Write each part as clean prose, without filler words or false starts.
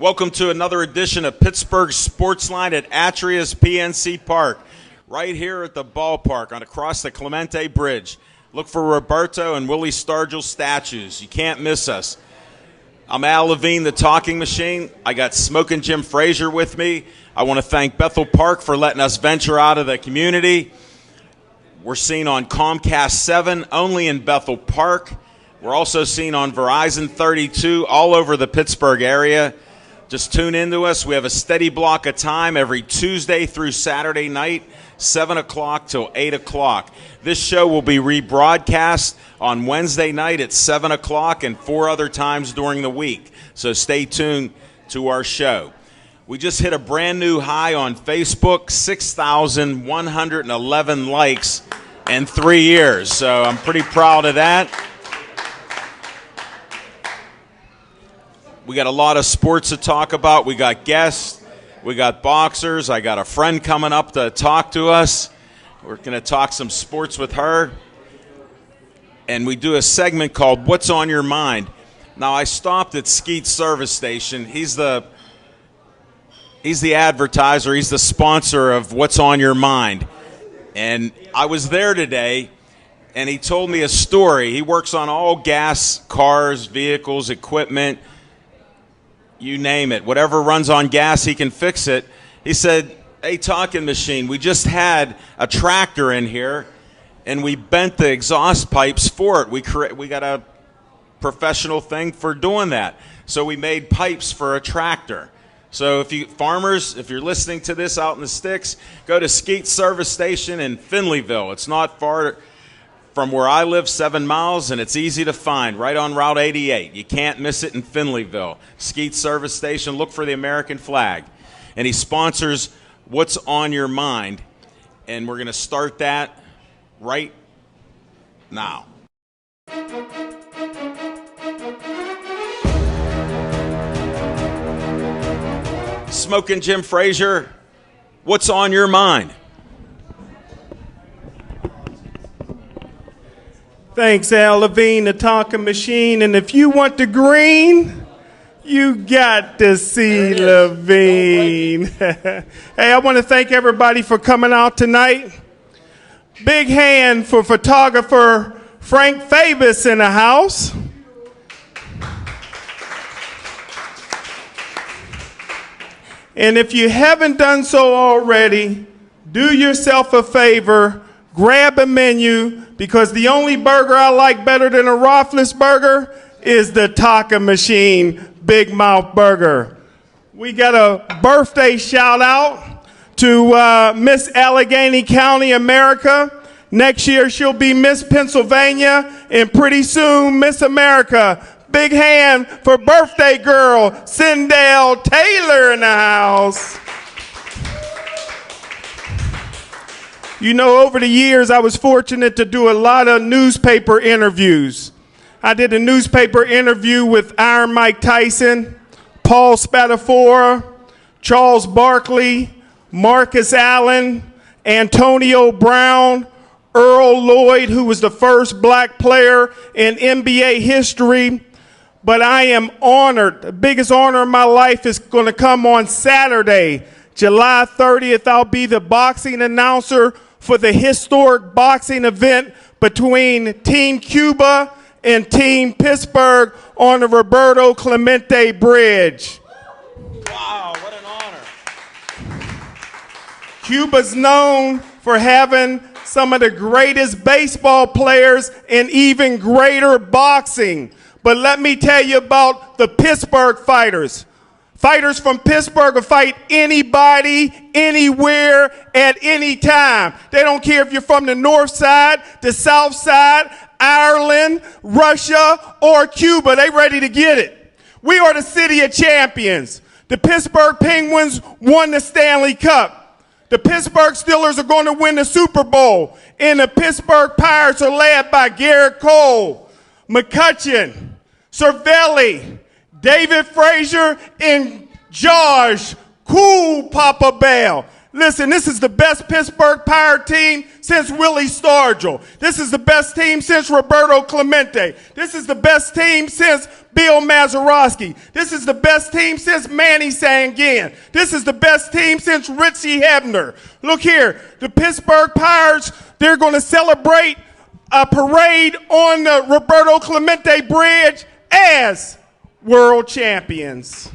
Welcome to another edition of Pittsburgh Sportsline at Atria's PNC Park, right here at the ballpark across the Clemente Bridge. Look for Roberto and Willie Stargell statues. You can't miss us. I'm Al Levine, the talking machine. I got Smokin' Jim Frazier with me. I want to thank Bethel Park for letting us venture out of the community. We're seen on Comcast 7, only in Bethel Park. We're also seen on Verizon 32 all over the Pittsburgh area. Just tune into us. We have a steady block of time every Tuesday through Saturday night, 7 o'clock till 8 o'clock. This show will be rebroadcast on Wednesday night at 7 o'clock and 4 other times during the week. So stay tuned to our show. We just hit a brand new high on Facebook, 6,111 likes in 3 years. So I'm pretty proud of that. We got a lot of sports to talk about. We got guests. We got boxers. I got a friend coming up to talk to us. We're going to talk some sports with her. And we do a segment called What's on Your Mind? Now, I stopped at Skeet's service station. He's the advertiser. He's the sponsor of What's on Your Mind. And I was there today, and he told me a story. He works on all gas, cars, vehicles, equipment, you name it. Whatever runs on gas, he can fix it. He said, hey, talking machine, we just had a tractor in here, and we bent the exhaust pipes for it. We got a professional thing for doing that. So we made pipes for a tractor. So if you you're listening to this out in the sticks, go to Skeet's service station in Finleyville. It's not far from where I live, 7 miles, and it's easy to find, right on Route 88. You can't miss it in Finleyville. Skeet's service station, look for the American flag. And he sponsors What's on Your Mind, and we're going to start that right now. Smokin' Jim Frazier, what's on your mind? Thanks, Al Levine, the talking machine. And if you want the green, you got to see Levine. Hey, I want to thank everybody for coming out tonight. Big hand for photographer Frank Fabus in the house. And if you haven't done so already, do yourself a favor, grab a menu, because the only burger I like better than a Roethlisberger is the Taco Machine Big Mouth Burger. We got a birthday shout out to Miss Allegheny County, America. Next year she'll be Miss Pennsylvania, and pretty soon Miss America. Big hand for birthday girl Sindell Taylor in the house. You know, over the years, I was fortunate to do a lot of newspaper interviews. I did a newspaper interview with Iron Mike Tyson, Paul Spadafora, Charles Barkley, Marcus Allen, Antonio Brown, Earl Lloyd, who was the first black player in NBA history. But I am honored. The biggest honor of my life is going to come on Saturday, July 30th. I'll be the boxing announcer for the historic boxing event between Team Cuba and Team Pittsburgh on the Roberto Clemente Bridge. Wow, what an honor. Cuba's known for having some of the greatest baseball players and even greater boxing. But let me tell you about the Pittsburgh fighters. Fighters from Pittsburgh will fight anybody, anywhere, at any time. They don't care if you're from the north side, the south side, Ireland, Russia, or Cuba. They ready to get it. We are the city of champions. The Pittsburgh Penguins won the Stanley Cup. The Pittsburgh Steelers are going to win the Super Bowl. And the Pittsburgh Pirates are led by Garrett Cole, McCutcheon, Cervelli, David Frazier, and Josh Cool Papa Bell. Listen, this is the best Pittsburgh Pirate team since Willie Stargell. This is the best team since Roberto Clemente. This is the best team since Bill Mazeroski. This is the best team since Manny Sanguin. This is the best team since Richie Hebner. Look here, the Pittsburgh Pirates, they're going to celebrate a parade on the Roberto Clemente Bridge as world champions.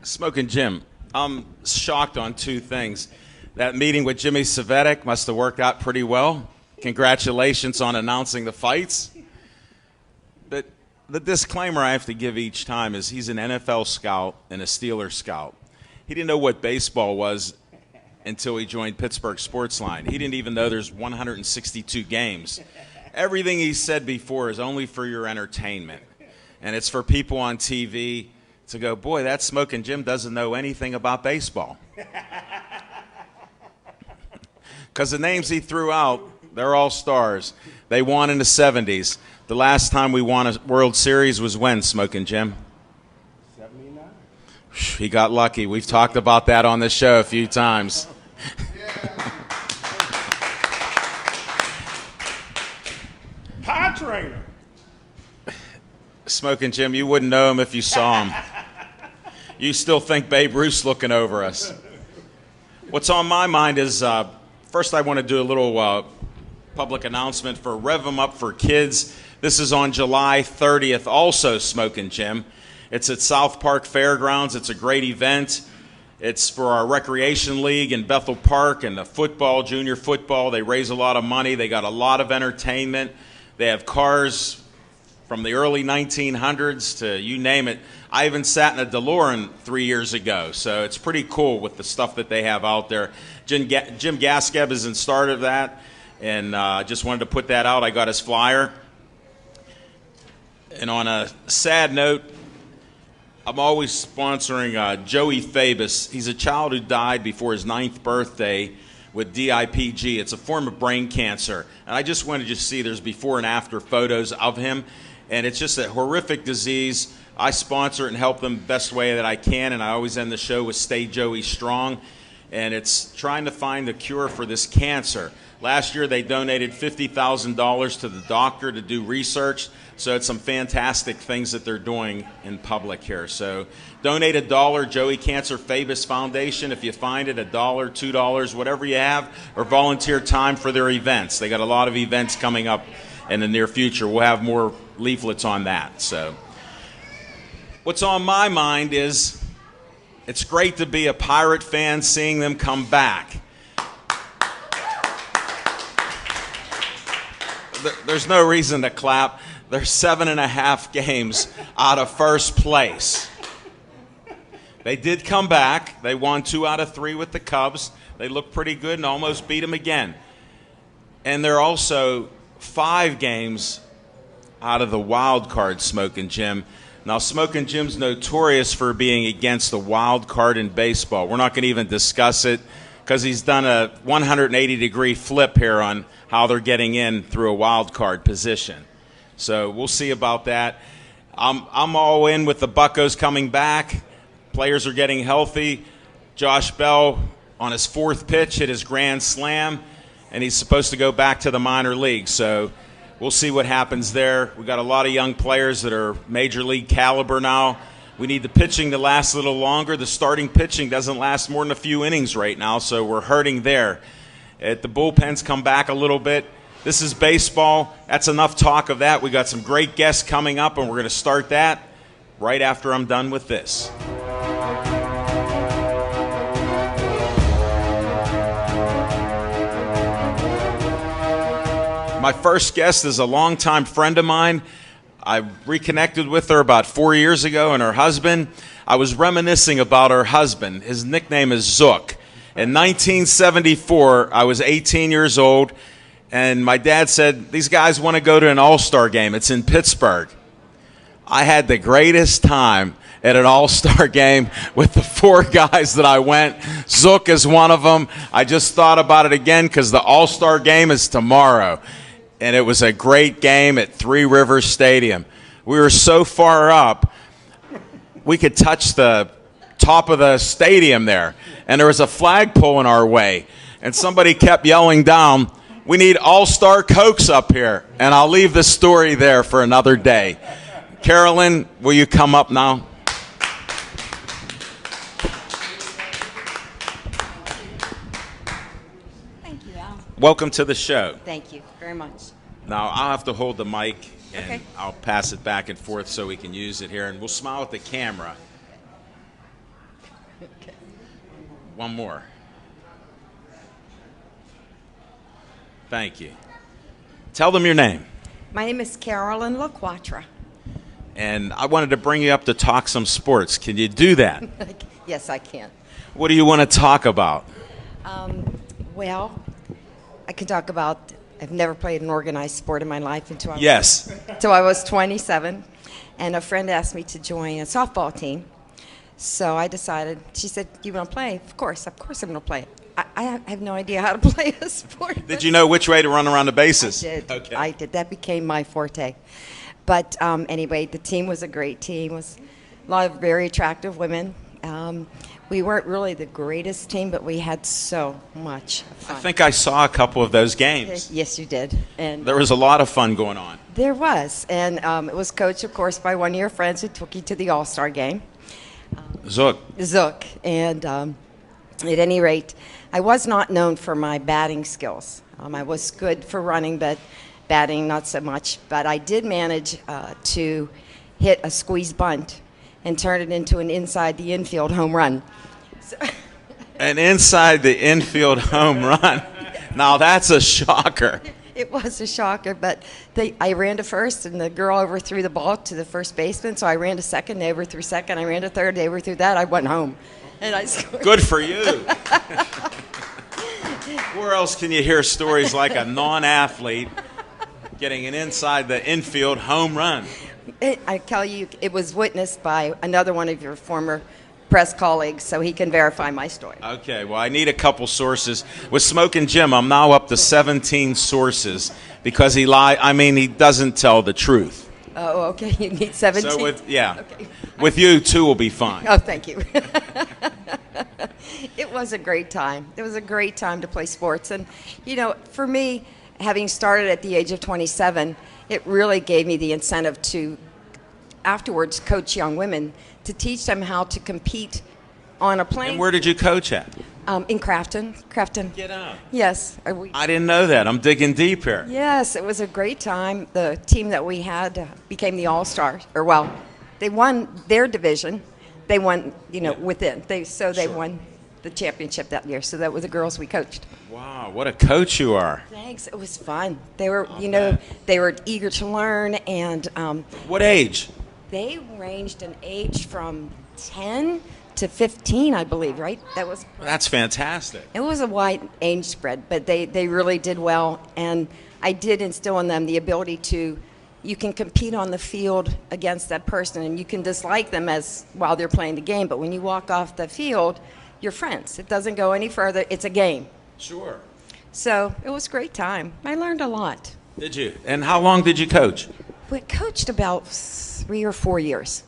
Smoking Jim, I'm shocked on two things. That meeting with Jimmy Cvetic must have worked out pretty well. Congratulations on announcing the fights. But the disclaimer I have to give each time is he's an NFL scout and a Steelers scout. He didn't know what baseball was until he joined Pittsburgh Sportsline. He didn't even know there's 162 games. Everything he said before is only for your entertainment. And it's for people on TV to go, boy, that Smoking Jim doesn't know anything about baseball. Because the names he threw out, they're all stars. They won in the 70s. The last time we won a World Series was when, Smoking Jim? 79. He got lucky. We've talked about that on the show a few times. Pie trainer. Smoking Jim, you wouldn't know him if you saw him. You still think Babe Ruth's looking over us. What's on my mind is, first I want to do a little public announcement for Rev 'em Up for Kids. This is on July 30th, also Smoking Jim. It's at South Park Fairgrounds. It's a great event. It's for our recreation league in Bethel Park and the football, junior football. They raise a lot of money. They got a lot of entertainment. They have cars from the early 1900s to you name it. I even sat in a DeLorean 3 years ago, so it's pretty cool with the stuff that they have out there. Jim Gaskeb is in start of that, and just wanted to put that out. I got his flyer. And on a sad note, I'm always sponsoring Joey Fabus. He's a child who died before his 9th birthday with DIPG. It's a form of brain cancer. And I just wanted to see there's before and after photos of him. And it's just a horrific disease. I sponsor it and help them the best way that I can, and I always end the show with Stay Joey Strong. And it's trying to find a cure for this cancer. Last year they donated $50,000 to the doctor to do research, so it's some fantastic things that they're doing in public here. So donate $1, Joey Cancer Fabus Foundation. If you find it, $1, $2, whatever you have, or volunteer time for their events. They got a lot of events coming up in the near future. We'll have more leaflets on that. So what's on my mind is it's great to be a Pirate fan, seeing them come back. There's no reason to clap. They're 7.5 games out of first place. They did come back. They won 2 out of 3 with the Cubs. They looked pretty good and almost beat them again. And they're also 5 games out of the wild card, Smoking Jim. Now, Smoking Jim's notorious for being against the wild card in baseball. We're not going to even discuss it because he's done a 180-degree flip here on how they're getting in through a wild card position. So we'll see about that. I'm all in with the Buccos coming back. Players are getting healthy. Josh Bell, on his 4th pitch, hit his grand slam, and he's supposed to go back to the minor leagues. So we'll see what happens there. We've got a lot of young players that are major league caliber now. We need the pitching to last a little longer. The starting pitching doesn't last more than a few innings right now, so we're hurting there. The bullpens come back a little bit. This is baseball. That's enough talk of that. We got some great guests coming up, and we're going to start that right after I'm done with this. My first guest is a longtime friend of mine. I reconnected with her about 4 years ago and her husband. I was reminiscing about her husband. His nickname is Zook. In 1974, I was 18 years old, and my dad said, these guys want to go to an all-star game. It's in Pittsburgh. I had the greatest time at an all-star game with the 4 guys that I went. Zook is one of them. I just thought about it again because the all-star game is tomorrow. And it was a great game at Three Rivers Stadium. We were so far up, we could touch the top of the stadium there, and there was a flagpole in our way, and somebody kept yelling down, "We need all-star Cokes up here," and I'll leave the story there for another day. Carolyn, will you come up now? Thank you, Al. Welcome to the show. Thank you very much. Now, I'll have to hold the mic, and Okay. I'll pass it back and forth so we can use it here, and we'll smile at the camera. Okay. One more. Thank you. Tell them your name. My name is Carolyn LaQuatra. And I wanted to bring you up to talk some sports. Can you do that? Yes, I can. What do you want to talk about? Well, I can talk about, I've never played an organized sport in my life until Yes. I was 27. And a friend asked me to join a softball team. So I decided, she said, "You want to play?" Of course I'm going to play. I have no idea how to play a sport. Did you know which way to run around the bases? I did. Okay. I did. That became my forte. But anyway, the team was a great team. It was a lot of very attractive women. We weren't really the greatest team, but we had so much fun. I think I saw a couple of those games. Yes, you did. And There was a lot of fun going on. there was. And it was coached, of course, by one of your friends who took you to the All-Star game, Zook. Zook. And at any rate, I was not known for my batting skills. I was good for running, but batting not so much. But I did manage to hit a squeeze bunt and turn it into an inside the infield home run. So An inside the infield home run. Now that's a shocker. it was a shocker, but I ran to first, and the girl overthrew the ball to the first baseman. So I ran to second, they overthrew second. I ran to third, they overthrew that. I went home, and I scored. Good for you. Where else can you hear stories like a non-athlete getting an inside the infield home run? I tell you, it was witnessed by another one of your former press colleagues, so he can verify my story. Okay, well, I need a couple sources. With Smokin' Jim, I'm now up to 17 sources because he he doesn't tell the truth. Oh, okay. You need 17. So Okay. with you, 2 will be fine. Oh, thank you. It was a great time. It was a great time to play sports. And, you know, for me, having started at the age of 27, it really gave me the incentive to afterwards coach young women to teach them how to compete on a plane. And where did you coach at? In Crafton. Get out. Yes. I didn't know that. I'm digging deep here. Yes, it was a great time. The team that we had became the All-Stars. Or, well, they won their division. They won, within. They won the championship that year. So that were the girls we coached. Wow, what a coach you are. Thanks. It was fun. They were, they were eager to learn. And What age? they ranged in age from 10 to 15, I believe, right? That's fantastic. It was a wide age spread, but they really did well. And I did instill in them the ability you can compete on the field against that person, and you can dislike them while they're playing the game, but when you walk off the field, you're friends. It doesn't go any further. It's a game. Sure. So it was a great time. I learned a lot. Did you? And how long did you coach? We coached about 3 or 4 years.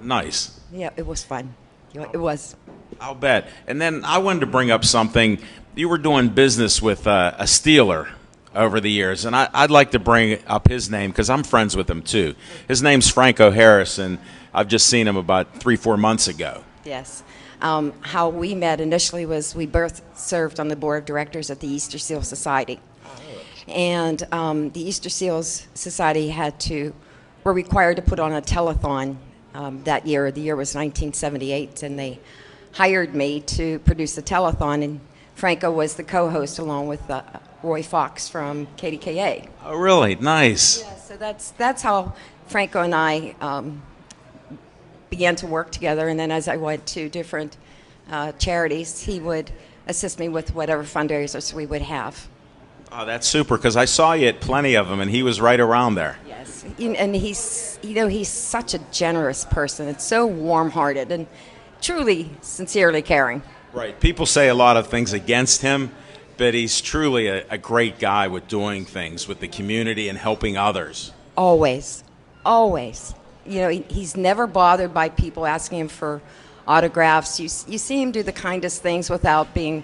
Nice. Yeah, it was fun. It was. I'll bet. And then I wanted to bring up something. You were doing business with a Steeler over the years, and I'd like to bring up his name because I'm friends with him too. His name's Franco Harris, and I've just seen him about 3-4 months ago. Yes. How we met initially was we both served on the board of directors at the Easter Seal Society. And the Easter Seals Society were required to put on a telethon that year. The year was 1978, and they hired me to produce the telethon, and Franco was the co-host along with Roy Fox from KDKA. Oh, really? Nice. Yeah, so that's how Franco and I began to work together, and then as I went to different charities, he would assist me with whatever fundraisers we would have. Oh, that's super, because I saw you at plenty of them, and he was right around there. Yes, and he's such a generous person. It's so warm-hearted and truly, sincerely caring. Right. People say a lot of things against him, but he's truly a great guy with doing things with the community and helping others. Always. Always. You know, he's never bothered by people asking him for autographs. You see him do the kindest things without being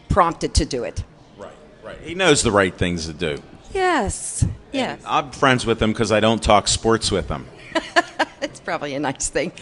prompted to do it. Right, right. He knows the right things to do. Yes, yes. And I'm friends with him because I don't talk sports with him. It's probably a nice thing.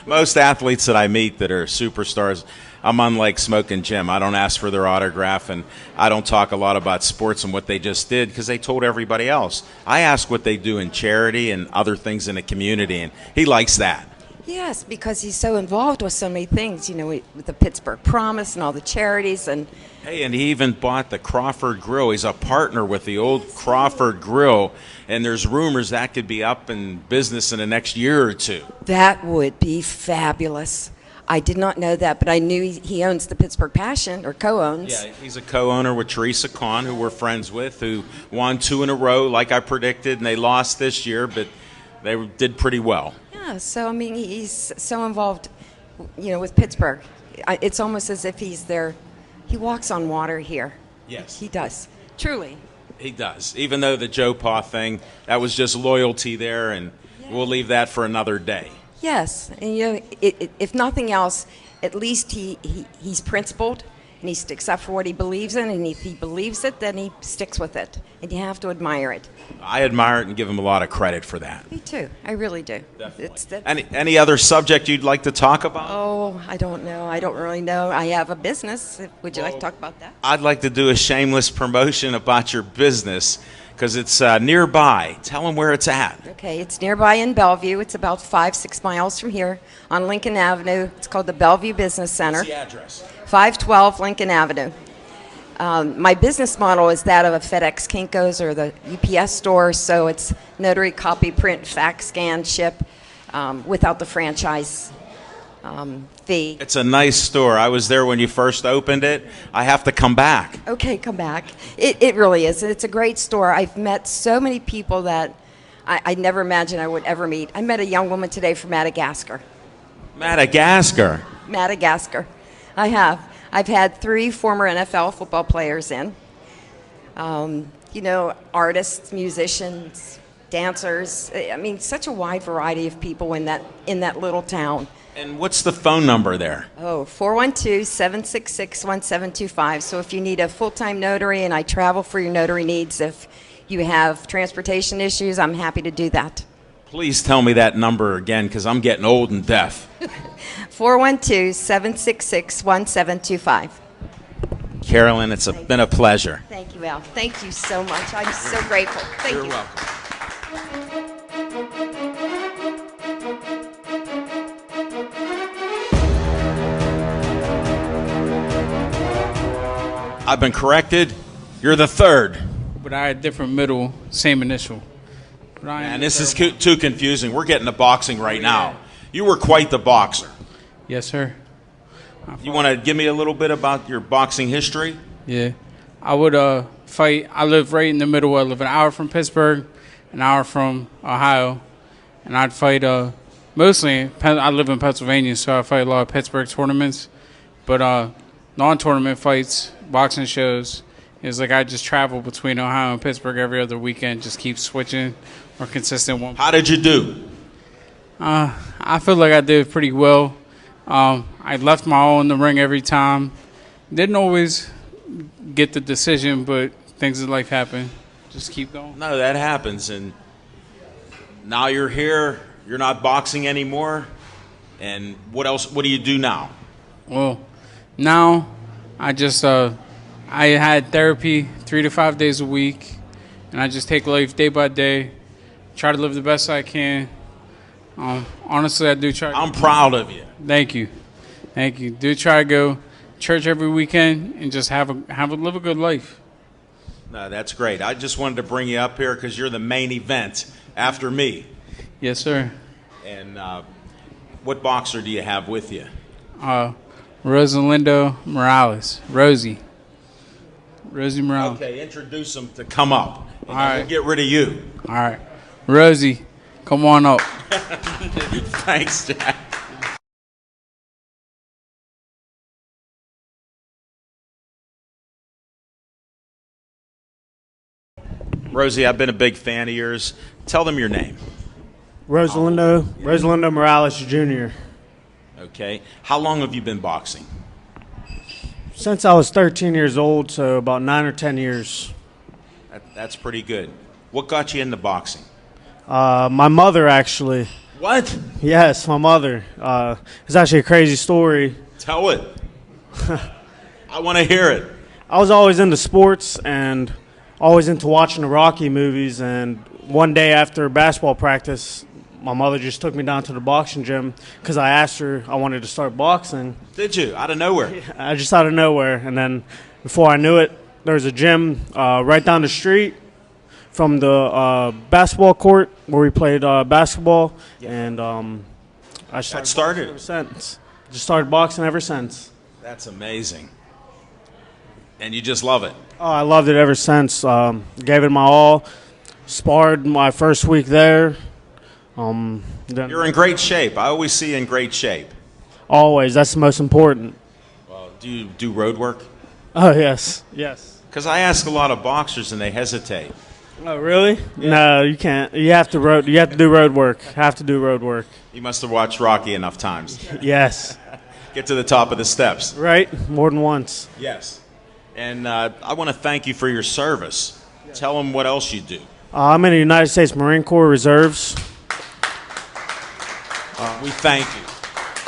Most athletes that I meet that are superstars, I'm unlike Smoke and Jim. I don't ask for their autograph, and I don't talk a lot about sports and what they just did because they told everybody else. I ask what they do in charity and other things in the community, and he likes that. Yes, because he's so involved with so many things, you know, with the Pittsburgh Promise and all the charities. And Hey, and he even bought the Crawford Grill. He's a partner with the old Crawford Grill, and there's rumors that could be up in business in the next year or two. that would be fabulous. I did not know that, but I knew he owns the Pittsburgh Passion, or co-owns. Yeah, he's a co-owner with Teresa Kahn, who we're friends with, who won 2 in a row like I predicted, and they lost this year, but they did pretty well. Yeah, so I mean, he's so involved, you know, with Pittsburgh. It's almost as if he's there. He walks on water here. Yes. He does. Truly. He does. Even though the Joe Pa thing, that was just loyalty there, and we'll leave that for another day. Yes, and you know, if nothing else, at least he's principled, and he sticks up for what he believes in, and if he believes it, then he sticks with it, and you have to admire it. I admire it and give him a lot of credit for that. Me too. I really do. Any other subject you'd like to talk about? Oh, I don't know. I don't really know. I have a business. Would you like to talk about that? I'd like to do a shameless promotion about your business because it's nearby. Tell them where it's at. Okay, it's nearby in Bellevue. It's about 5-6 miles from here on Lincoln Avenue. It's called the Bellevue Business Center. What's the address? 512 Lincoln Avenue. My business model is that of a FedEx Kinko's or the UPS store, so it's notary, copy, print, fax, scan, ship, without the franchise fee. It's a nice store. I was there when you first opened it. I have to come back. Okay, come back. It really is. It's a great store. I've met so many people that I never imagined I would ever meet. I met a young woman today from Madagascar. Madagascar. Madagascar. I have. I've had 3 former NFL football players in. You know, artists, musicians, dancers. I mean, such a wide variety of people in that little town. And what's the phone number there? Oh, 412-766-1725. So if you need a full-time notary, and I travel for your notary needs, if you have transportation issues, I'm happy to do that. Please tell me that number again because I'm getting old and deaf. 412-766-1725. Carolyn, it's been a pleasure. Thank you, Al. Thank you so much. I'm so grateful. Thank you. You're welcome. I've been corrected. You're the third. But I had different middle, same initial. But I am And the this is third too confusing. We're getting to boxing right now. You were quite the boxer. one. Yes, sir. You want to give me a little bit about your boxing history? Yeah. I would fight. I live right in the middle. I live an hour from Pittsburgh, an hour from Ohio. And I'd fight mostly, I live in Pennsylvania, so I fight a lot of Pittsburgh tournaments. But non-tournament fights, boxing shows, is like I just travel between Ohio and Pittsburgh every other weekend, just keep switching or consistent one. How did you do? I feel like I did pretty well. I left my all in the ring every time. Didn't always get the decision, but things in life happen. Just keep going. No, that happens. And now you're here. You're not boxing anymore. And what else? What do you do now? Well, now I just I had therapy 3 to 5 days a week, and I just take life day by day, try to live the best I can. Honestly, I do try. I'm proud of you. Thank you. Do try to go church every weekend and just live a good life. No, that's great. I just wanted to bring you up here because you're the main event after me. Yes, sir. And what boxer do you have with you? Rosalindo Morales. Rosie Morales. Okay, introduce them to come up. And All then right. we'll get rid of you. All right. Rosie, come on up. Thanks, Jack. Rosie, I've been a big fan of yours. Tell them your name. Rosalindo Morales Jr. Okay. How long have you been boxing? Since I was 13 years old, so about 9 or 10 years. That's pretty good. What got you into boxing? My mother, actually. What? Yes, my mother. It's actually a crazy story. Tell it. I want to hear it. I was always into sports and always into watching the Rocky movies. And one day after basketball practice, my mother just took me down to the boxing gym because I asked her I wanted to start boxing. Did you? Out of nowhere? I just out of nowhere. And then before I knew it, there was a gym right down the street from the basketball court where we played basketball. Yeah. And I started ever since. Just started boxing ever since. That's amazing. And you just love it? Oh, I loved it ever since. Gave it my all. Sparred my first week there. You're in great shape. I always see you in great shape. Always. That's the most important. Well, do you do road work? Oh, yes. Yes. Because I ask a lot of boxers and they hesitate. Oh, really? Yeah. No, you can't. You have to do road work. Have to do road work. You must have watched Rocky enough times. Yes. Get to the top of the steps. Right. More than once. Yes. And I want to thank you for your service. Tell them what else you do. I'm in the United States Marine Corps Reserves. We thank you.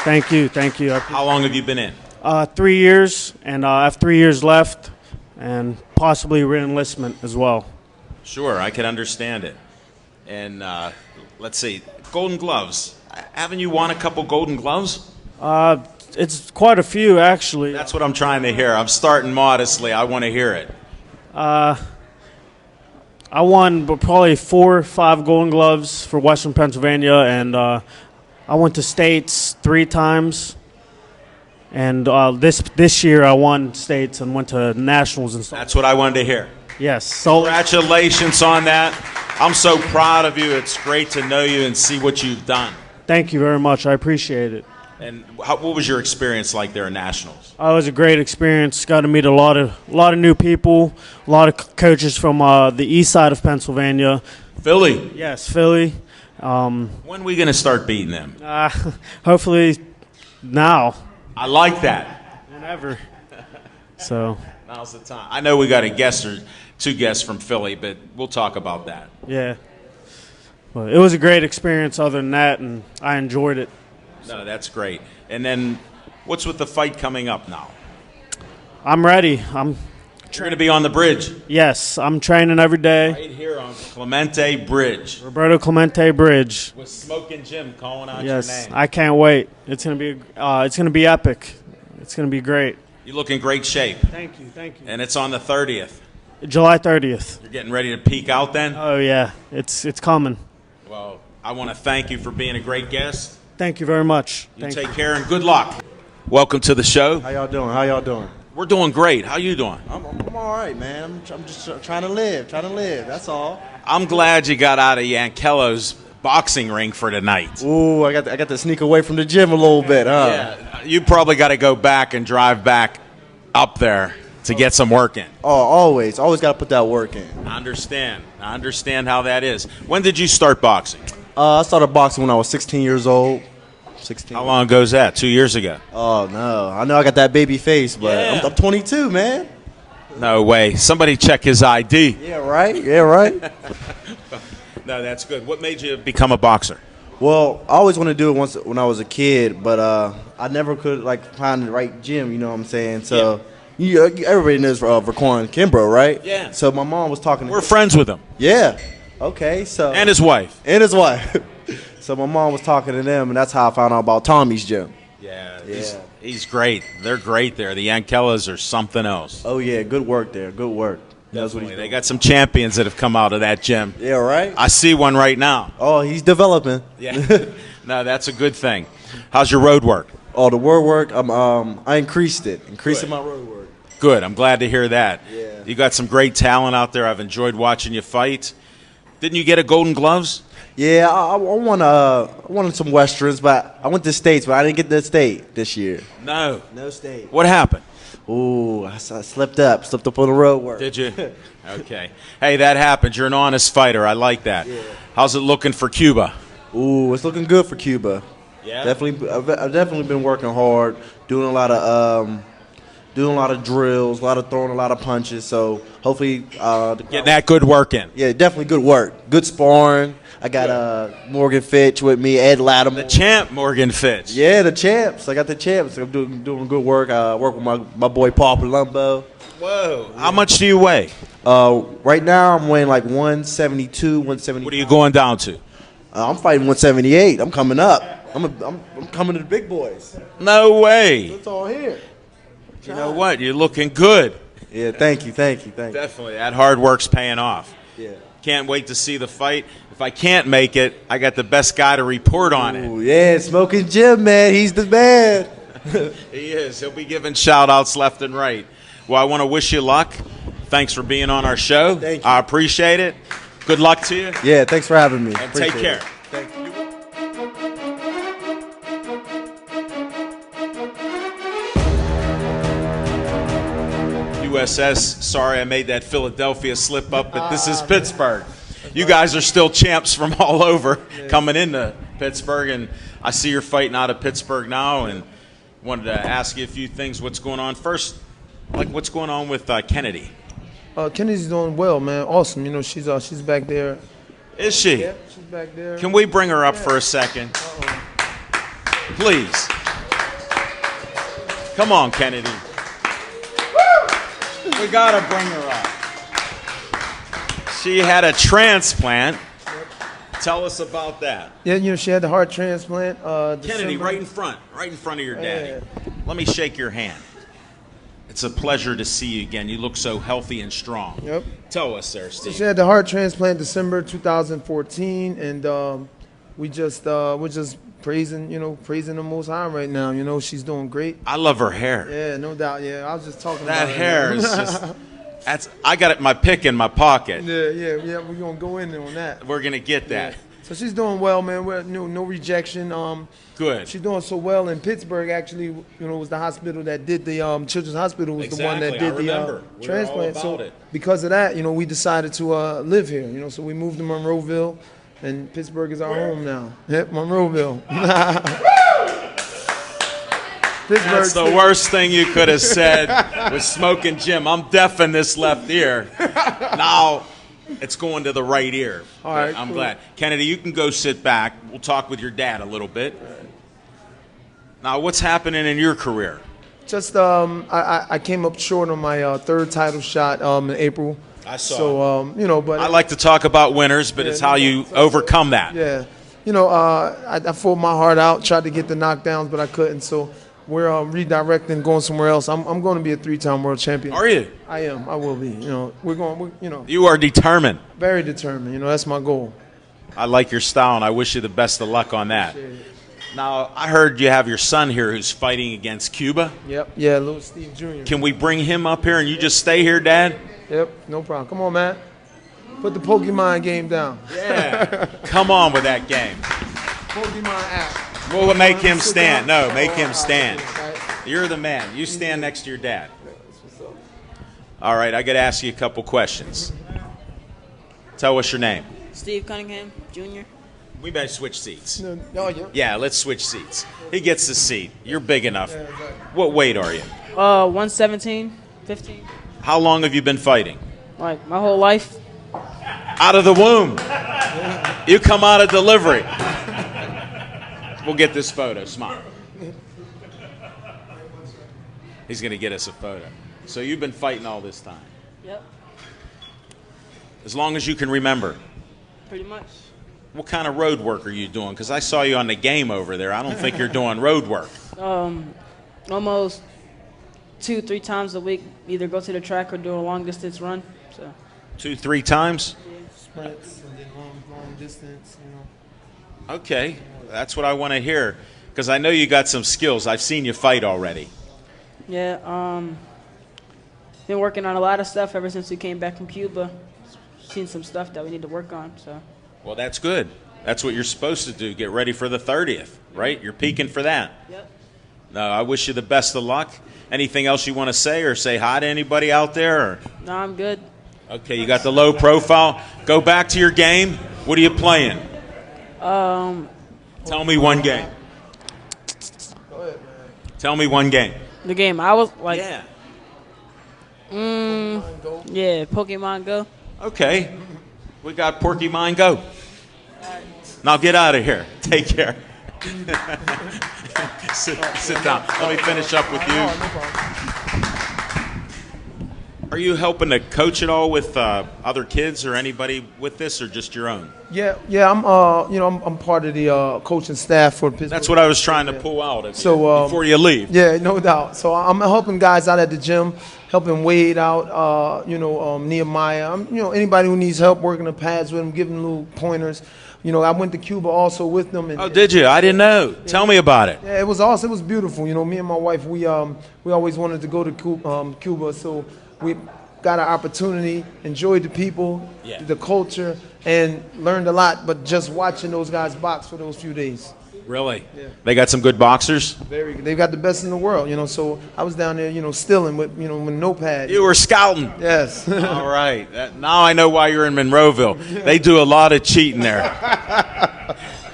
Thank you. Thank you. How long have you been in? 3 years, and I have 3 years left, and possibly re-enlistment as well. Sure, I can understand it. And let's see, Golden Gloves. Haven't you won a couple Golden Gloves? It's quite a few, actually. That's what I'm trying to hear. I'm starting modestly. I want to hear it. I won probably 4 or 5 Golden Gloves for Western Pennsylvania, and I went to states 3 times. And this year I won states and went to nationals and stuff. That's what I wanted to hear. Yes. So congratulations on that. I'm so proud of you. It's great to know you and see what you've done. Thank you very much. I appreciate it. And what was your experience like there at nationals? It was a great experience. Got to meet a lot of new people, a lot of coaches from the east side of Pennsylvania. Philly. Yes, Philly. When are we going to start beating them? Hopefully now. I like that. Whenever. So. Now's the time. I know we got a guest or 2 guests from Philly, but we'll talk about that. Yeah. But it was a great experience other than that, and I enjoyed it. No, that's great. And then what's with the fight coming up now? I'm ready. You're going to be on the bridge? Yes, I'm training every day. Right here on Clemente Bridge. Roberto Clemente Bridge. With Smoking Jim calling out your name. I can't wait. It's going to be epic. It's going to be great. You look in great shape. Thank you. And it's on the 30th. July 30th. You're getting ready to peak out then? Oh, yeah. It's coming. Well, I want to thank you for being a great guest. Thank you very much. You take care and good luck. Welcome to the show. How y'all doing? We're doing great. How you doing? I'm all right, man. I'm just trying to live. That's all. I'm glad you got out of Yankello's boxing ring for tonight. Ooh, I got to sneak away from the gym a little bit, huh? Yeah, you probably got to go back and drive back up there to get some work in. Oh, always got to put that work in. I understand how that is. When did you start boxing? I started boxing when I was 16 years old. 16. How long ago is that? 2 years ago? Oh, no. I know I got that baby face, but yeah. I'm 22, man. No way. Somebody check his ID. Yeah, right. No, that's good. What made you become a boxer? Well, I always wanted to do it when I was a kid, but I never could find the right gym, you know what I'm saying? So everybody knows Raquan Kimbrough, right? Yeah. So my mom was talking to We're friends with him. Yeah. Okay, so. And his wife. So my mom was talking to them, and that's how I found out about Tommy's gym. Yeah. He's great. They're great there. The Yankellas are something else. Oh, yeah. Good work there. Good work. That's what he's doing. They got some champions that have come out of that gym. Yeah, right? I see one right now. Oh, he's developing. Yeah. No, that's a good thing. How's your road work? Oh, the road work, I increased it. Increasing my road work. Good. I'm glad to hear that. Yeah. You got some great talent out there. I've enjoyed watching you fight. Didn't you get a Golden Gloves? Yeah, I wanted some Westerns, but I went to states, but I didn't get the state this year. No state. What happened? Ooh, I slipped up on the road work. Did you? Okay. Hey, that happens. You're an honest fighter. I like that. Yeah. How's it looking for Cuba? Ooh, it's looking good for Cuba. Yeah. Definitely, I've definitely been working hard, doing a lot of drills, throwing a lot of punches. So hopefully, Getting that good work in. yeah, definitely good work, good sparring. I got Morgan Fitch with me, Ed Lattimore. The champ, Morgan Fitch. Yeah, the champs. I got the champs. I'm doing good work. I work with my boy Paul Palumbo. Whoa. How much do you weigh? Right now I'm weighing like 172, 170. What are you going down to? I'm fighting 178. I'm coming up. I'm coming to the big boys. No way. It's all here. You know what? You're looking good. Yeah, thank you. Definitely. That hard work's paying off. Yeah. Can't wait to see the fight. If I can't make it, I got the best guy to report on it. Ooh, yeah, Smoking Jim, man. He's the man. He is. He'll be giving shout-outs left and right. Well, I want to wish you luck. Thanks for being on our show. Thank you. I appreciate it. Good luck to you. Yeah, thanks for having me. And take Appreciate care. it. Thank you. USS, sorry I made that Philadelphia slip up, but this is Pittsburgh. You guys are still champs from all over coming into Pittsburgh, and I see you're fighting out of Pittsburgh now, and wanted to ask you a few things. What's going on? First, like what's going on with Kennedy? Kennedy's doing well, man. Awesome. You know, she's back there. Is she? Yep, she's back there. Can we bring her up for a second? Please. Come on, Kennedy. We gotta bring her up. She had a transplant. Tell us about that. Yeah, you know, she had the heart transplant. Kennedy, right in front of your daddy. Let me shake your hand. It's a pleasure to see you again. You look so healthy and strong. Yep. Tell us there, So Steve. she had the heart transplant December 2014, and we're just praising the Most High right now. You know, she's doing great. I love her hair. Yeah, no doubt. Yeah, I was just talking That about hair it. is just. I got it. My pick in my pocket. Yeah. We're gonna go in there on that. We're gonna get that. Yeah. So she's doing well, man. No rejection. Good. She's doing so well in Pittsburgh. Actually, you know, was the hospital that did the Children's Hospital was the one that Exactly, did I the remember. We were transplant. all So about it. because of that, you know, we decided to live here. You know, so we moved to Monroeville, and Pittsburgh is our home now. Yep, Monroeville. That's the worst thing you could have said was Smoking Jim. I'm deaf in this left ear. Now it's going to the right ear. All right, I'm cool. glad. Kennedy, you can go sit back. We'll talk with your dad a little bit. Now, what's happening in your career? Just I came up short on my third title shot in April. I saw. So you know, but I like to talk about winners, but it's how you overcome that. yeah, you know, I fought my heart out, tried to get the knockdowns, but I couldn't. So we're redirecting, going somewhere else. I'm going to be a 3-time world champion. Are you? I am. I will be. You know, we're You are determined. very determined. You know, that's my goal. I like your style, and I wish you the best of luck on that. Now, I heard you have your son here who's fighting against Cuba. Yep. Yeah, little Steve Jr. Can we bring him up here and you just stay here, Dad? Yep. No problem. Come on, man. Put the Pokemon game down. Yeah. Come on with that game. Pokemon app. We'll make him stand. No, make him stand. Right. You're the man. You stand next to your dad. All right, I got to ask you a couple questions. Tell us your name. Steve Cunningham, Jr. We better switch seats. No, yeah. Yeah, let's switch seats. He gets the seat. You're big enough. What weight are you? 117, 15. How long have you been fighting? Like my whole life. Out of the womb. You come out of delivery. We'll get this photo. Smile. He's going to get us a photo. So you've been fighting all this time. Yep. As long as you can remember. Pretty much. What kind of road work are you doing? Because I saw you on the game over there. I don't think you're doing road work. Almost 2-3 times a week. Either go to the track or do a long distance run. So. 2-3 times? Sprints and then long distance. You know. Okay. That's what I want to hear. Because I know you got some skills. I've seen you fight already. Yeah. Been working on a lot of stuff ever since we came back from Cuba. Seen some stuff that we need to work on. So. Well, that's good. That's what you're supposed to do. Get ready for the 30th, right? You're peaking for that. Yep. No, I wish you the best of luck. Anything else you want to say or say hi to anybody out there? Or? No, I'm good. Okay, you got the low profile. Go back to your game. What are you playing? Tell me one game. Tell me one game. The game I was like, Yeah. yeah, Pokemon Go. Okay. We got Porcupine Go. Now get out of here. Take care. sit down. Let me finish up with you. Are you helping to coach at all with other kids or anybody with this, or just your own? Yeah. I'm I'm part of the coaching staff for Pittsburgh. That's what I was trying to pull out of you So, before you leave. Yeah, no doubt. So I'm helping guys out at the gym, helping Wade out. Nehemiah. Anybody who needs help working the pads with them, giving them little pointers. I went to Cuba also with them. And, Oh, did you? I didn't know. Tell me about it. Yeah, it was awesome. It was beautiful. Me and my wife, we always wanted to go to Cuba, so we got an opportunity, enjoyed the people, Yeah. the culture, and learned a lot. But just watching those guys box for those few days, Really? Yeah. They got some good boxers? very good. They've got the best in the world. So I was down there, stealing with with notepad. You were scouting. Yes. All right. Now I know why you're in Monroeville. They do a lot of cheating there.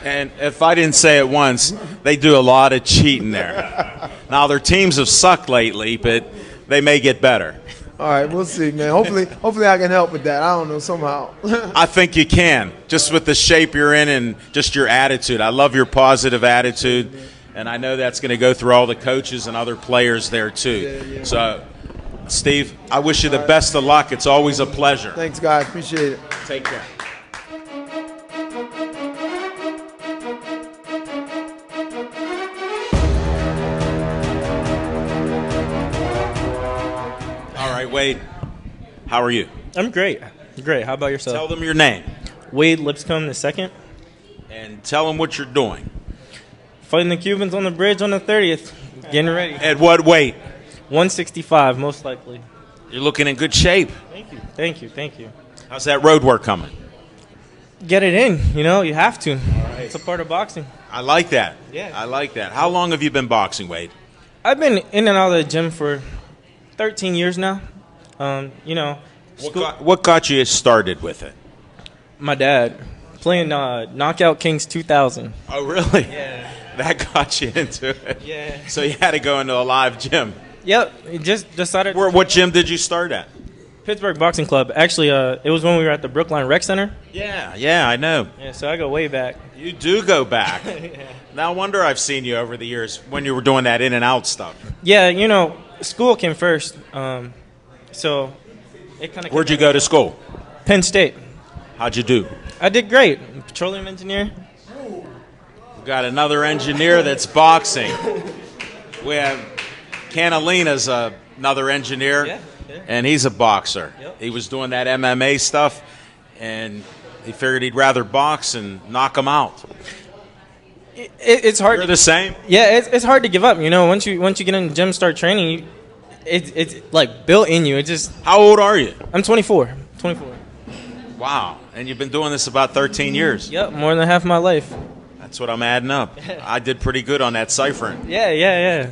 And if I didn't say it once, they do a lot of cheating there. Now their teams have sucked lately, but they may get better. All right, we'll see, man. Hopefully I can help with that. I don't know, somehow. I think you can, just with the shape you're in and just your attitude. I love your positive attitude, and I know that's going to go through all the coaches and other players there too. Yeah. So, Steve, I wish you the best of luck. It's always a pleasure. Thanks, guys. Appreciate it. Take care. All right, Wade, how are you? I'm great. Great. How about yourself? Tell them your name Wade Lipscomb II. and tell them what you're doing. Fighting the Cubans on the bridge on the 30th. Getting ready. At what weight? 165, most likely. You're looking in good shape. Thank you. Thank you. Thank you. How's that road work coming? Get it in. You have to. It's a part of boxing. I like that. Yeah. I like that. How long have you been boxing, Wade? I've been in and out of the gym for 13 years now. What got you started with it? My dad playing Knockout Kings 2000. Oh, really? Yeah. That got you into it. Yeah. So you had to go into a live gym. Yep. Just decided. What gym did you start at? Pittsburgh Boxing Club. Actually, it was when we were at the Brookline Rec Center. Yeah, I know. Yeah, so I go way back. You do go back. No wonder I've seen you over the years when you were doing that in and out stuff. Yeah, school came first. So it kind of. Where'd you go to school? Penn State. How'd you do? I did great. Petroleum engineer. We got another engineer that's boxing. We have Canalina's another engineer. Yeah. And he's a boxer. Yep. He was doing that MMA stuff, and he figured he'd rather box and knock him out. It's hard. You're the same? Yeah, it's hard to give up. Once you get in the gym, start training, it's like built in you. It just. How old are you? I'm 24. 24. Wow. And you've been doing this about 13 years. Yep, more than half my life. That's what I'm adding up. I did pretty good on that ciphering. Yeah.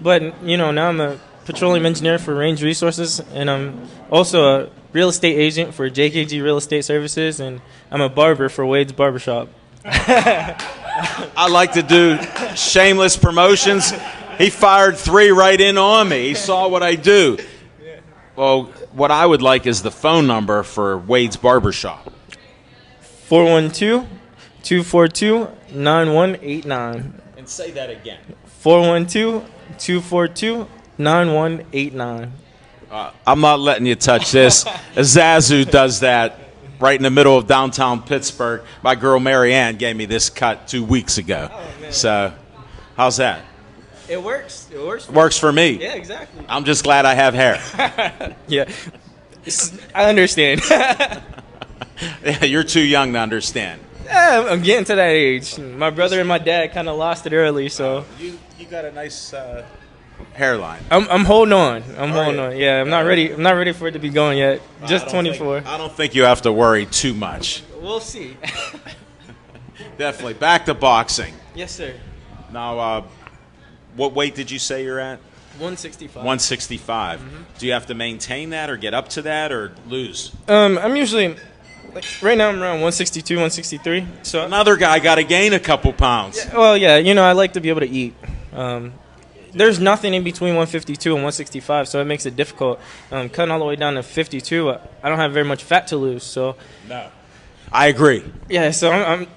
But now I'm a petroleum engineer for Range Resources, and I'm also a real estate agent for JKG Real Estate Services, and I'm a barber for Wade's Barbershop. I like to do shameless promotions. He fired 3 right in on me. He saw what I do. Well, what I would like is the phone number for Wade's Barbershop. 412-242-9189. And say that again. 412-242-9189. I'm not letting you touch this. Azazu does that right in the middle of downtown Pittsburgh. My girl Mary Ann gave me this cut 2 weeks ago. So, how's that? It works. Works for me. Yeah, exactly. I'm just glad I have hair. Yeah. I understand. Yeah, you're too young to understand. Yeah, I'm getting to that age. My brother and my dad kind of lost it early, so. You got a nice hairline. I'm holding on. I'm holding on. Yeah, I'm not ready. I'm not ready for it to be going yet. Just 24. I don't think you have to worry too much. We'll see. Definitely. Back to boxing. Yes, sir. Now, What weight did you say you're at? 165. 165. Do you have to maintain that or get up to that or lose? I'm usually, like, right now I'm around 162, 163. So Another guy got to gain a couple pounds. well, yeah, you know, I like to be able to eat. There's nothing in between 152 and 165, so it makes it difficult. Cutting all the way down to 52, I don't have very much fat to lose. So No. I agree. yeah, so I'm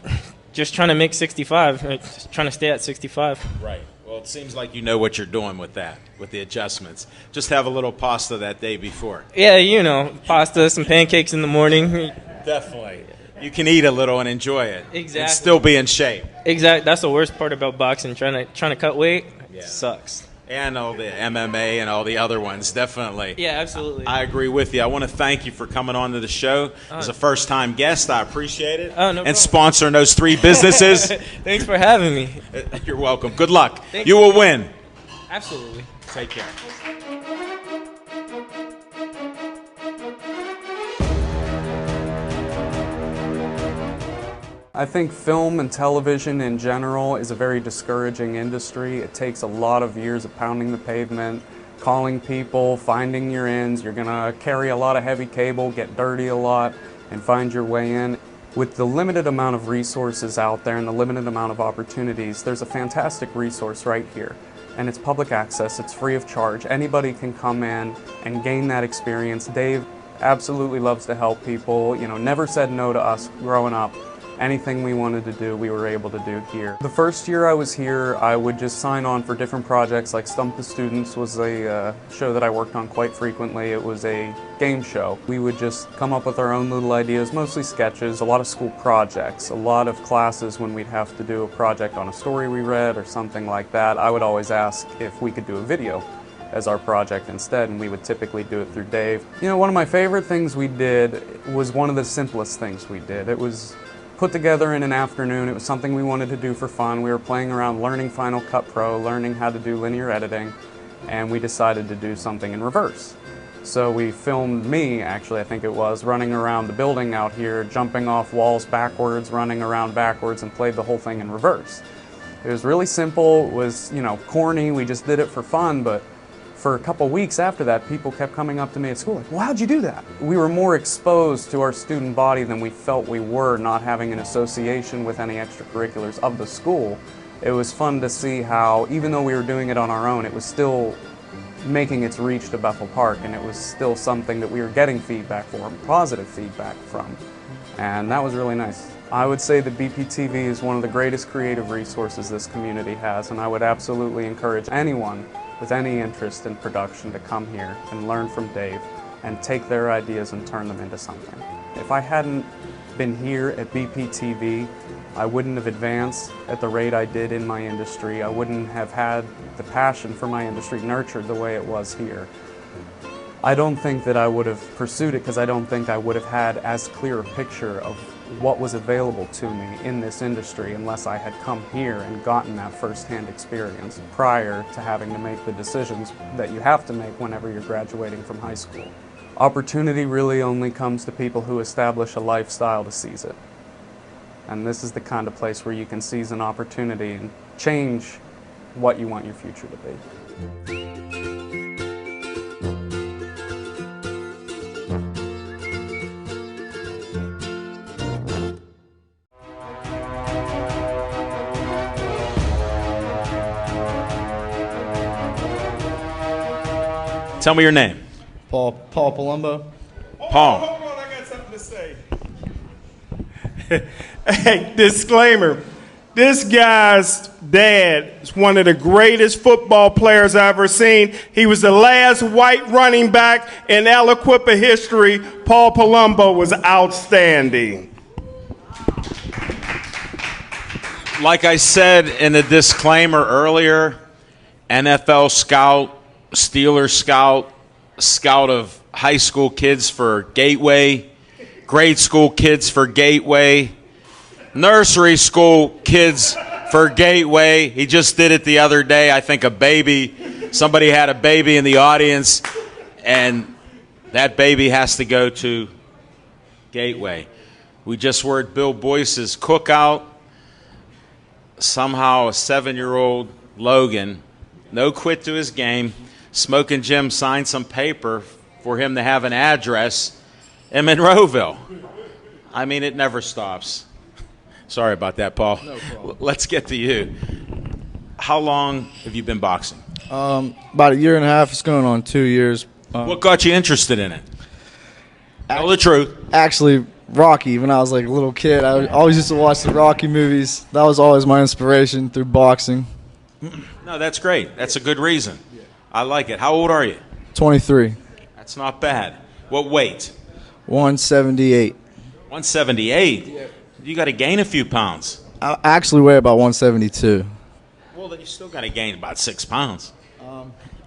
just trying to make 65, just trying to stay at 65. Right. Well, it seems like you know what you're doing with that, with the adjustments. Just have a little pasta that day before. Yeah, you know, pasta, some pancakes in the morning. Definitely. You can eat a little and enjoy it. Exactly. And still be in shape. Exactly. That's the worst part about boxing. Trying to cut weight Yeah. sucks. And all the MMA and all the other ones, definitely. Yeah, absolutely. I agree with you. I want to thank you for coming on to the show. As a first-time guest, I appreciate it. Oh, no and problem. sponsoring those 3 businesses. Thanks for having me. You're welcome. Good luck. Thank You will win. Absolutely. Take care. I think film and television in general is a very discouraging industry. It takes a lot of years of pounding the pavement, calling people, finding your ins. You're gonna carry a lot of heavy cable, get dirty a lot, and find your way in. With the limited amount of resources out there and the limited amount of opportunities, there's a fantastic resource right here. And it's public access, it's free of charge. Anybody can come in and gain that experience. Dave absolutely loves to help people, you know, never said no to us growing up. Anything we wanted to do, we were able to do here. The first year I was here, I would just sign on for different projects, like Stump the Students was a show that I worked on quite frequently. It was a game show. We would just come up with our own little ideas, mostly sketches, a lot of school projects, a lot of classes when we'd have to do a project on a story we read or something like that. I would always ask if we could do a video as our project instead, and we would typically do it through Dave. You know, one of my favorite things we did was one of the simplest things we did. It was put together in an afternoon. It was something we wanted to do for fun. We were playing around learning Final Cut Pro, learning how to do linear editing, and we decided to do something in reverse. So we filmed me, actually I think it was, running around the building out here, jumping off walls backwards, running around backwards, and played the whole thing in reverse. It was really simple, it was, you know, corny, we just did it for fun, but for a couple weeks after that, people kept coming up to me at school like, well, how'd you do that? We were more exposed to our student body than we felt we were, not having an association with any extracurriculars of the school. It was fun to see how, even though we were doing it on our own, it was still making its reach to Bethel Park, and it was still something that we were getting feedback for, positive feedback from. And that was really nice. I would say that BPTV is one of the greatest creative resources this community has, and I would absolutely encourage anyone with any interest in production to come here and learn from Dave and take their ideas and turn them into something. If I hadn't been here at BPTV, I wouldn't have advanced at the rate I did in my industry. I wouldn't have had the passion for my industry nurtured the way it was here. I don't think that I would have pursued it because I don't think I would have had as clear a picture of what was available to me in this industry unless I had come here and gotten that first-hand experience prior to having to make the decisions that you have to make whenever you're graduating from high school. Opportunity really only comes to people who establish a lifestyle to seize it. And this is the kind of place where you can seize an opportunity and change what you want your future to be. Tell me your name. Paul Palumbo. Paul. Hold on, I got something to say. Hey, disclaimer. This guy's dad is one of the greatest football players I've ever seen. He was the last white running back in Aliquippa history. Paul Palumbo was outstanding. Like I said in the disclaimer earlier, NFL scout, Steelers scout, scout of high school kids for Gateway, grade school kids for Gateway, nursery school kids for Gateway. He just did it the other day. I think somebody had a baby in the audience, and that baby has to go to Gateway. We just were at Bill Boyce's cookout. Somehow a 7-year-old Logan no quit to his game. Smoking Jim signed some paper for him to have an address in Monroeville. I mean, it never stops. Sorry about that, Paul. No problem. Let's get to you. How long have you been boxing? About a year and a half. It's going on 2 years. What got you interested in it? Tell the truth. Actually, Rocky. When I was like a little kid, I always used to watch the Rocky movies. That was always my inspiration through boxing. No, that's great. That's a good reason. I like it. How old are you? 23. That's not bad. What weight? 178. 178? You got to gain a few pounds. I actually weigh about 172. Well, then you still got to gain about 6 pounds.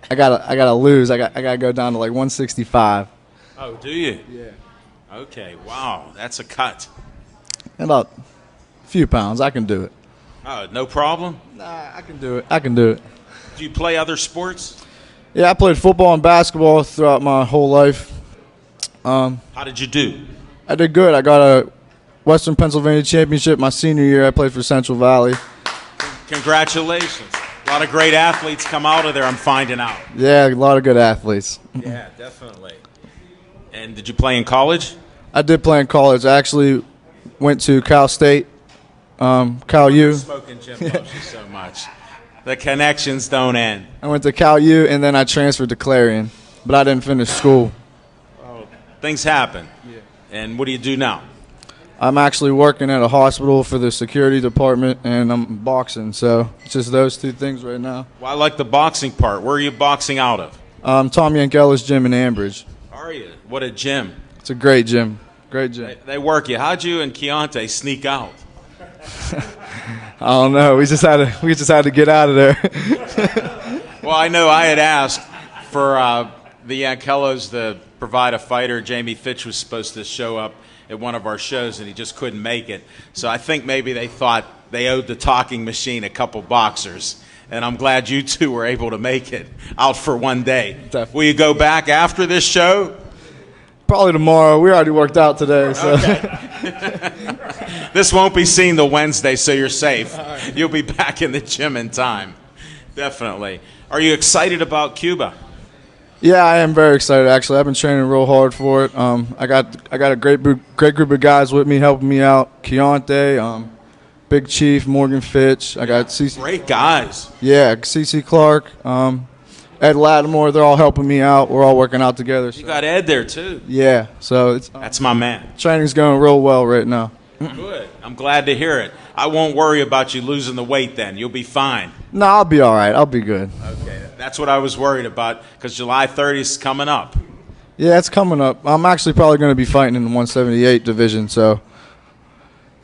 I gotta lose. I gotta go down to like 165. Oh, do you? Yeah. Okay. Wow, that's a cut. About a few pounds. I can do it. Oh, no problem? Nah, I can do it. I can do it. Do you play other sports? Yeah, I played football and basketball throughout my whole life. How did you do? I did good. I got a Western Pennsylvania championship my senior year. I played for Central Valley. Congratulations. A lot of great athletes come out of there, I'm finding out. Yeah, a lot of good athletes. Yeah, definitely. And did you play in college? I did play in college. I actually went to Cal State, Cal U. Smoking Jim loves you so much. The connections don't end. I went to Cal U, and then I transferred to Clarion, but I didn't finish school. Oh, things happen. Yeah. And what do you do now? I'm actually working at a hospital for the security department, and I'm boxing. So it's just those two things right now. Well, I like the boxing part. Where are you boxing out of? Tom Yankella's gym in Ambridge. Are you? What a gym. It's a great gym. Great gym. They work you. How'd you and Keontae sneak out? I don't know. We just had to get out of there. Well, I know I had asked for the Yankellas to provide a fighter. Jamie Fitch was supposed to show up at one of our shows, and he just couldn't make it. So I think maybe they thought they owed the talking machine a couple boxers. And I'm glad you two were able to make it out for one day. Definitely. Will you go back after this show? Probably tomorrow. We already worked out today. So. Okay. This won't be seen the Wednesday, so you're safe. Right. You'll be back in the gym in time. Definitely. Are you excited about Cuba? Yeah, I am very excited. Actually, I've been training real hard for it. I got a great group of guys with me helping me out. Keontae, Big Chief, Morgan Fitch. I got CC. Great guys. Yeah, CC Clark, Ed Lattimore. They're all helping me out. We're all working out together. So. You got Ed there too. Yeah, so that's my man. Training's going real well right now. Good. I'm glad to hear it. I won't worry about you losing the weight then. You'll be fine. No, I'll be all right. I'll be good. Okay. That's what I was worried about because July 30th is coming up. Yeah, it's coming up. I'm actually probably going to be fighting in the 178 division, so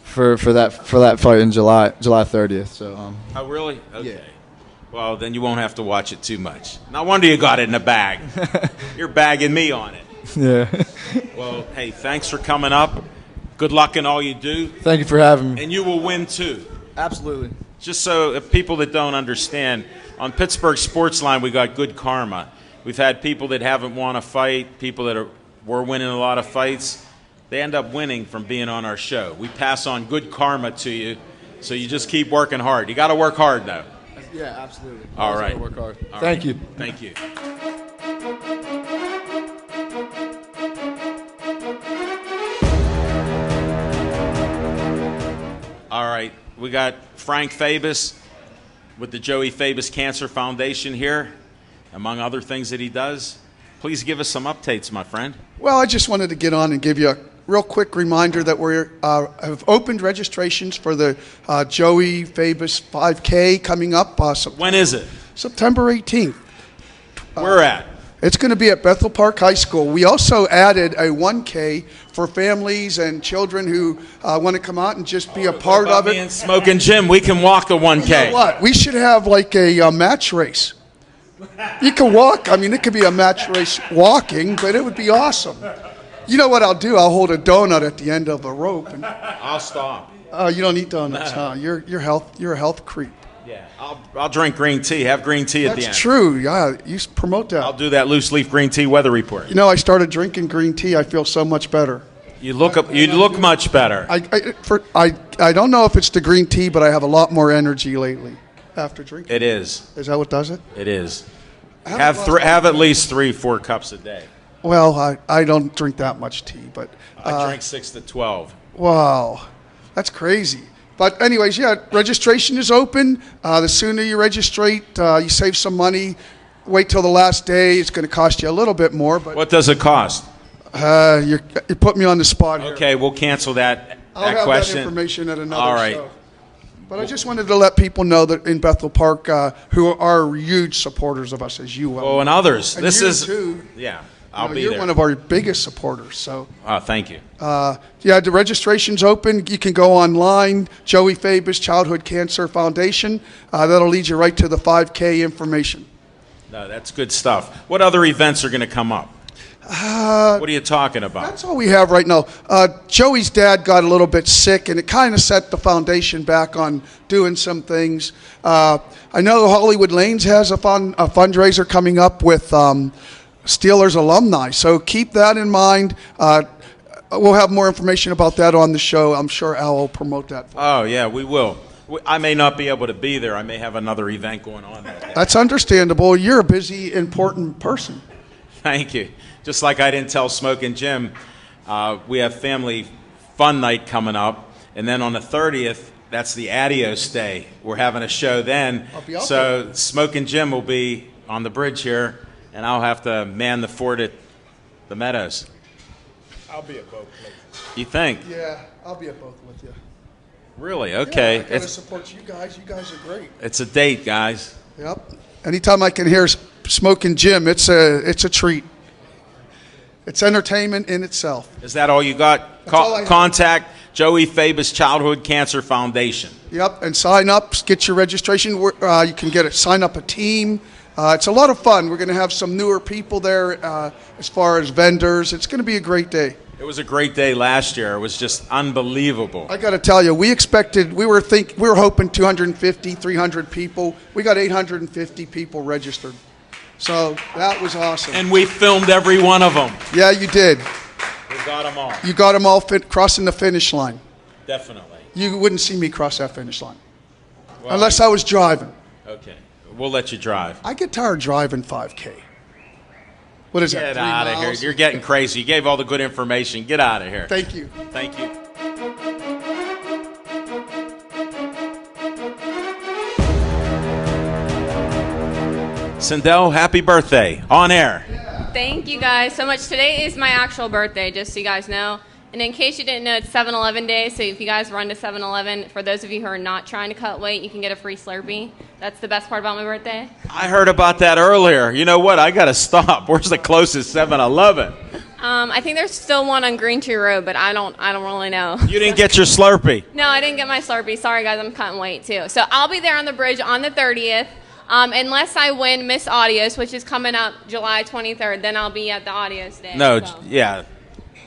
for that fight in July 30th. So. Oh, really? Okay. Yeah. Well, then you won't have to watch it too much. No wonder you got it in a bag. You're bagging me on it. Yeah. Well, hey, thanks for coming up. Good luck in all you do. Thank you for having me. And you will win, too. Absolutely. Just so if people that don't understand, on Pittsburgh Sportsline, we got good karma. We've had people that haven't won a fight, people that were winning a lot of fights. They end up winning from being on our show. We pass on good karma to you, so you just keep working hard. You got to work hard, though. Yeah, absolutely. All right. Work hard. Thank you. Thank you. All right, we got Frank Fabus with the Joey Fabus Cancer Foundation here, among other things that he does. Please give us some updates, my friend. Well, I just wanted to get on and give you a real quick reminder that we have opened registrations for the Joey Fabus 5K coming up. When is it? September 18th. Where at? It's going to be at Bethel Park High School. We also added a 1K for families and children who want to come out and just be a part of it. Me and Smoking Jim, we can walk the 1K. You know what? We should have like a match race. You can walk. I mean, it could be a match race walking, but it would be awesome. You know what I'll do? I'll hold a donut at the end of a rope. And, I'll stop. You don't eat donuts, huh? You're a health creep. Yeah, I'll drink green tea. Have green tea at the end. That's true. Yeah, you promote that. I'll do that loose leaf green tea weather report. You know, I started drinking green tea. I feel so much better. You look much better. I don't know if it's the green tea, but I have a lot more energy lately. after drinking. It is. Is that what does it? It is. I haven't lost Have at least 3-4 cups a day. Well, I don't drink that much tea, but I drink 6 to 12. wow, that's crazy. But anyways, yeah, registration is open. The sooner you registrate, you save some money. Wait till the last day. It's going to cost you a little bit more, but What does it cost? you put me on the spot here. Okay, we'll cancel that I'll have question. that information at another All right. show. But I just wanted to let people know that in Bethel Park, who are huge supporters of us, as you will. Oh, and others. And This you is too. Yeah, I'll be You're there. one of our biggest supporters. So, Thank you. yeah, the registration's open. You can go online. Joey Fabus Childhood Cancer Foundation. That'll lead you right to the 5K information. No, that's good stuff. What other events are going to come up? What are you talking about? That's all we have right now. Joey's dad got a little bit sick, and it kind of set the foundation back on doing some things. I know Hollywood Lanes has a fundraiser coming up with Steelers alumni, so keep that in mind. We'll have more information about that on the show. I'm sure Al will promote that. Oh, yeah, we will. I may not be able to be there. I may have another event going on that day. That's understandable. You're a busy, important person. Thank you. Just like I didn't tell Smoking Jim, we have family fun night coming up, and then on the 30th, that's the Adios Day. We're having a show then. I'll be out So Smoking Jim will be on the bridge here, and I'll have to man the fort at the Meadows. I'll be at both places. You think? Yeah, I'll be at both with you. Really? Okay. Yeah, I gotta support you guys. You guys are great. It's a date, guys. Yep. Anytime I can hear Smoking Jim, it's a treat. It's entertainment in itself. Is that all you got? all I have. Contact Joey Fabus Childhood Cancer Foundation. Yep, and sign up, get your registration. You can sign up a team. It's a lot of fun. We're going to have some newer people there as far as vendors. It's going to be a great day. It was a great day last year. It was just unbelievable. I got to tell you, we were hoping 250, 300 people. We got 850 people registered. So that was awesome. And we filmed every one of them. Yeah, you did. We got them all. You got them all crossing the finish line. Definitely. You wouldn't see me cross that finish line. Well, Unless I was driving. Okay. We'll let you drive. I get tired driving 5K. What is that? Get 3 out of here. miles? You're getting crazy. You gave all the good information. Get out of here. Thank you. Thank you. Sindel, happy birthday. On air. Thank you guys so much. Today is my actual birthday, just so you guys know. And in case you didn't know, it's 7-Eleven day, so if you guys run to 7-Eleven, for those of you who are not trying to cut weight, you can get a free Slurpee. That's the best part about my birthday. I heard about that earlier. You know what? I got to stop. Where's the closest 7-Eleven? I think there's still one on Green Tree Road, but I don't really know. You didn't get your Slurpee. No, I didn't get my Slurpee. Sorry, guys, I'm cutting weight, too. So I'll be there on the bridge on the 30th. Unless I win Miss Audios, which is coming up July 23rd, then I'll be at the Audios Day. No, so. yeah.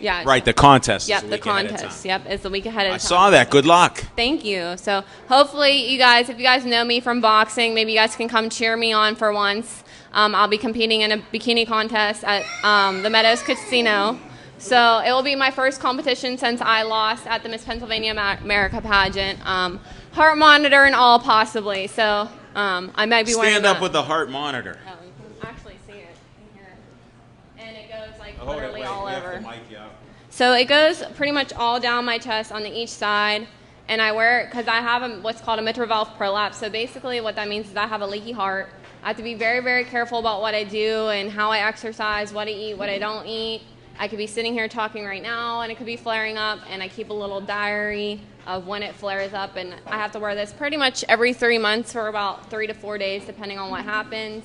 Yeah. Right, the contest. Yep, is a the week ahead of contest. time. Yep, it's the week ahead of time. I saw that. Good luck. Thank you. So hopefully you guys, if you guys know me from boxing, maybe you guys can come cheer me on for once. I'll be competing in a bikini contest at the Meadows Casino. So it will be my first competition since I lost at the Miss Pennsylvania America pageant. Heart monitor and all, possibly. So I might be wearing Stand up that. with the heart monitor. Oh, you can actually see it in here. And it goes like Hold it, literally wait, all we have over. to mic you up. So it goes pretty much all down my chest on each side, and I wear it because I have what's called a mitral valve prolapse. So basically what that means is I have a leaky heart. I have to be very, very careful about what I do and how I exercise, what I eat, what I don't eat. I could be sitting here talking right now, and it could be flaring up, and I keep a little diary of when it flares up, and I have to wear this pretty much every 3 months for about 3 to 4 days, depending on what happens.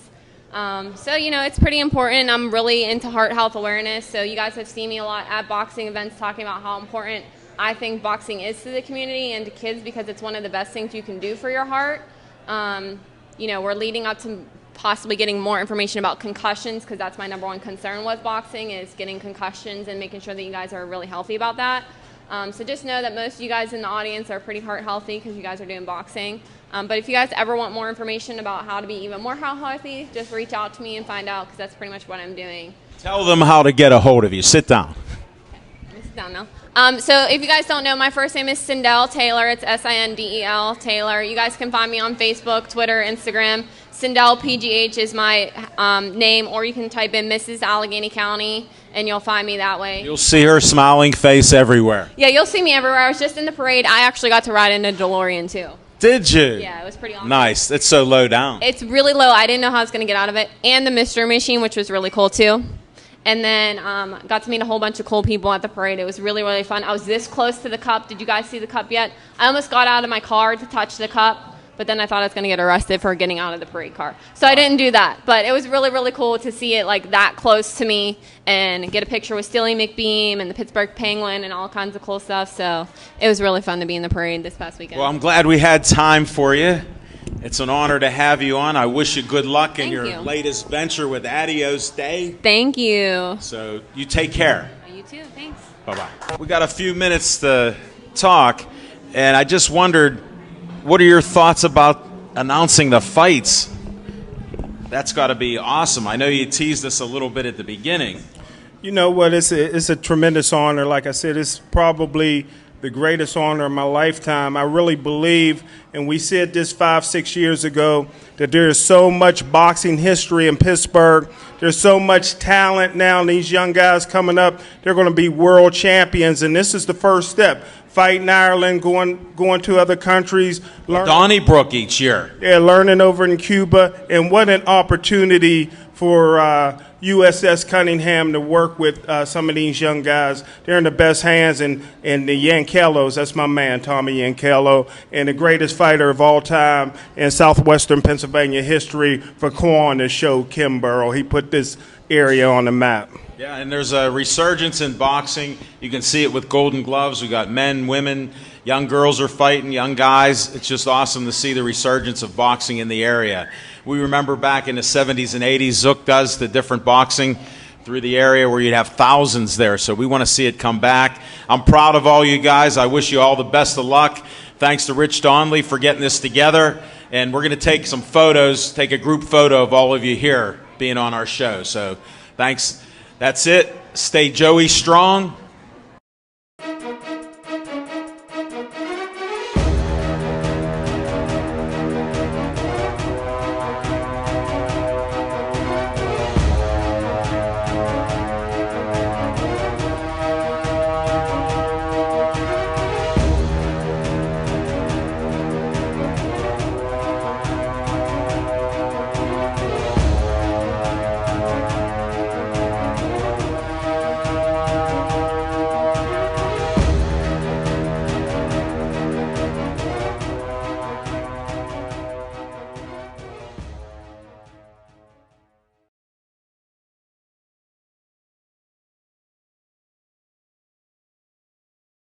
So, you know, it's pretty important. I'm really into heart health awareness, so you guys have seen me a lot at boxing events talking about how important I think boxing is to the community and to kids because it's one of the best things you can do for your heart. You know, we're leading up to possibly getting more information about concussions because that's my number one concern with boxing is getting concussions and making sure that you guys are really healthy about that. So just know that most of you guys in the audience are pretty heart healthy because you guys are doing boxing. But if you guys ever want more information about how to be even more heart healthy, just reach out to me and find out because that's pretty much what I'm doing. Tell them how to get a hold of you. Sit down. down now. So if you guys don't know, my first name is Sindel Taylor. It's Sindel Taylor. You guys can find me on Facebook, Twitter, Instagram. Sindel PGH is my name, or you can type in Mrs. Allegheny County, and you'll find me that way. You'll see her smiling face everywhere. Yeah, you'll see me everywhere. I was just in the parade. I actually got to ride in a DeLorean, too. Did you? Yeah, it was pretty awesome. Nice. It's so low down. It's really low. I didn't know how I was going to get out of it. And the mystery machine, which was really cool, too. And then got to meet a whole bunch of cool people at the parade. It was really, really fun. I was this close to the cup. Did you guys see the cup yet? I almost got out of my car to touch the cup, but then I thought I was going to get arrested for getting out of the parade car. So I didn't do that. But it was really, really cool to see it like that close to me and get a picture with Steely McBeam and the Pittsburgh Penguin and all kinds of cool stuff. So it was really fun to be in the parade this past weekend. Well, I'm glad we had time for you. It's an honor to have you on. I wish you good luck in your latest venture with Adios Day. Thank you. So you take care. You too. Thanks. Bye-bye. We got a few minutes to talk, and I just wondered, what are your thoughts about announcing the fights? That's got to be awesome. I know you teased us a little bit at the beginning. You know what? It's a tremendous honor. Like I said, it's probably the greatest honor of my lifetime. I really believe, and we said this 5-6 years ago, that there is so much boxing history in Pittsburgh. There's so much talent now, and these young guys coming up, they're going to be world champions, and this is the first step. Fighting in Ireland, going to other countries. Donnybrook each year. Yeah, learning over in Cuba, and what an opportunity for USS Cunningham to work with some of these young guys. They're in the best hands, and the Yankelos, that's my man, Tommy Yankelo, and the greatest fighter of all time in southwestern Pennsylvania history for Quan to show Kimborough. He put this area on the map. Yeah, and there's a resurgence in boxing. You can see it with Golden Gloves. We got men, women, young girls are fighting, young guys. It's just awesome to see the resurgence of boxing in the area. We remember back in the 70s and 80s, Zook does the different boxing through the area where you'd have thousands there. So we want to see it come back. I'm proud of all you guys. I wish you all the best of luck. Thanks to Rich Donnelly for getting this together. And we're going to take some photos, take a group photo of all of you here being on our show. So thanks. That's it. Stay Joey strong.